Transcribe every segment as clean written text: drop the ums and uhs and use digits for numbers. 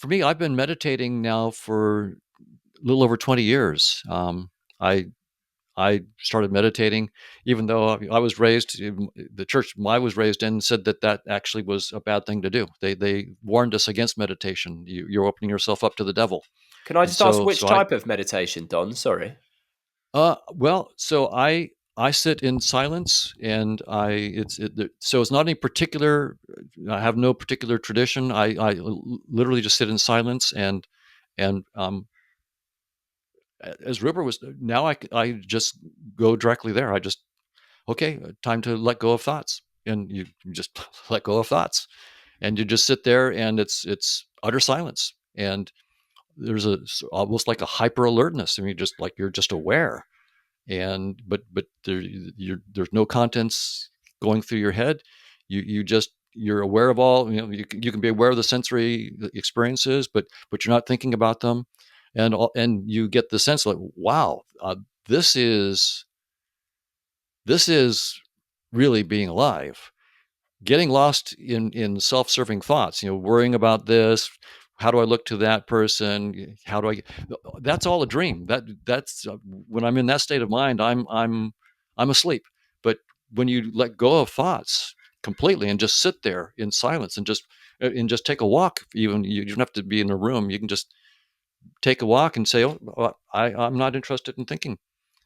for me, I've been meditating now for a little over 20 years. I I started meditating, even though I was raised, the church I was raised in said that that actually was a bad thing to do. They warned us against meditation. You're opening yourself up to the devil. Can I And just ask so, which so I, type of meditation, Don? Sorry. I sit in silence, and so it's not any particular. I have no particular tradition. I literally just sit in silence, and as River was now, I just go directly there. I just okay, time to let go of thoughts, and you just let go of thoughts, and you just sit there, and it's utter silence, and there's almost like a hyper alertness. I mean, just like you're just aware, and but there's no contents going through your head. You're aware of all. You can be aware of the sensory experiences, but you're not thinking about them, and you get the sense like, wow, this is this is really being alive. Getting lost in self-serving thoughts, worrying about this, how do I look to that person, how do I, that's all a dream. That's when I'm in that state of mind, I'm asleep. But when you let go of thoughts completely and just sit there in silence and just take a walk, even you don't have to be in a room, you can just take a walk and say, oh, I'm not interested in thinking,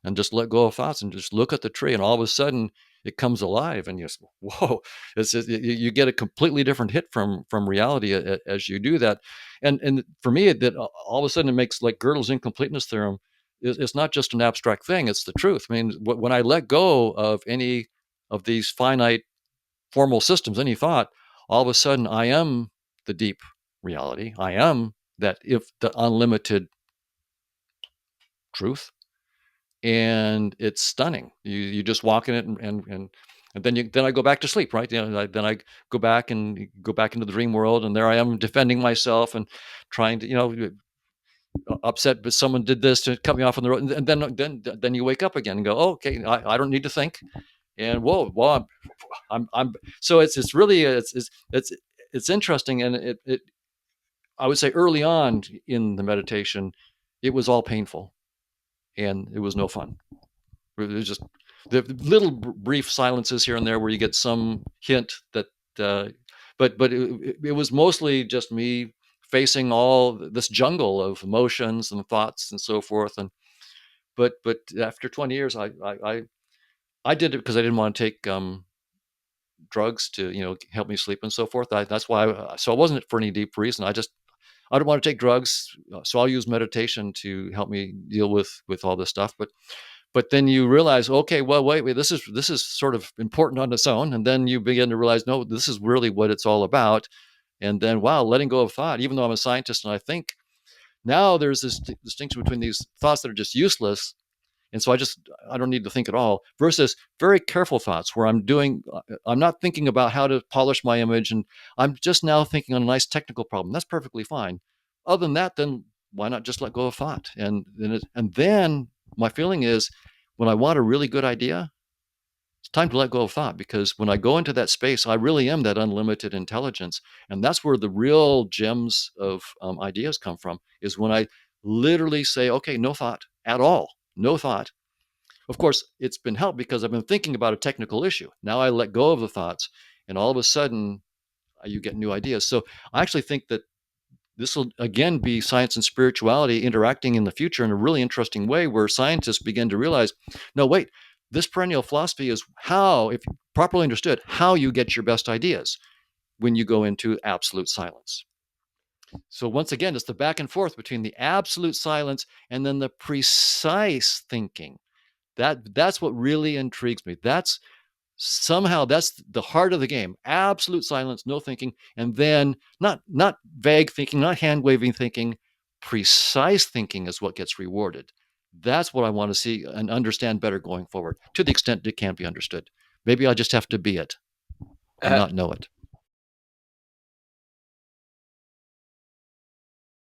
and just let go of thoughts and just look at the tree. And all of a sudden it comes alive, and you just, whoa, you get a completely different hit from reality as you do that. And for me, that all of a sudden it makes, like Gödel's incompleteness theorem, it's not just an abstract thing, it's the truth. I mean, when I let go of any of these finite formal systems, any thought, all of a sudden I am the deep reality. I am that, if the unlimited truth, and it's stunning. You just walk in it, and then I go back to sleep, right? Then I go back into the dream world, and there I am defending myself and trying to, upset, but someone did this to cut me off on the road, and then you wake up again and go, oh, okay, I don't need to think, and whoa, well, I'm so it's really it's interesting, and it I would say early on in the meditation, it was all painful, and it was no fun. It was just the little brief silences here and there where you get some hint that, uh, but it was mostly just me facing all this jungle of emotions and thoughts and so forth. And but after 20 years, I did it because I didn't want to take drugs to help me sleep and so forth. That's why. So it wasn't for any deep reason. I don't want to take drugs, so I'll use meditation to help me deal with all this stuff. But then you realize, okay, well, wait, this is sort of important on its own, and then you begin to realize, no, this is really what it's all about. And then, wow, letting go of thought. Even though I'm a scientist and I think, now there's this distinction between these thoughts that are just useless, and so I don't need to think at all, versus very careful thoughts where I'm not thinking about how to polish my image, and I'm just now thinking on a nice technical problem. That's perfectly fine. Other than that, then why not just let go of thought? And then my feeling is, when I want a really good idea, it's time to let go of thought, because when I go into that space, I really am that unlimited intelligence, and that's where the real gems of ideas come from. Is when I literally say, okay, no thought at all, no thought. Of course, it's been helped because I've been thinking about a technical issue. Now I let go of the thoughts, and all of a sudden, you get new ideas. So I actually think that this will again be science and spirituality interacting in the future in a really interesting way, where scientists begin to realize, no, wait, this perennial philosophy is how, if properly understood, how you get your best ideas when you go into absolute silence. So once again, it's the back and forth between the absolute silence and then the precise thinking. That's what really intrigues me. That's the heart of the game. Absolute silence, no thinking, and then not vague thinking, not hand waving thinking. Precise thinking is what gets rewarded. That's what I want to see and understand better going forward, to the extent it can be understood. Maybe I just have to be it and Uh, not know it.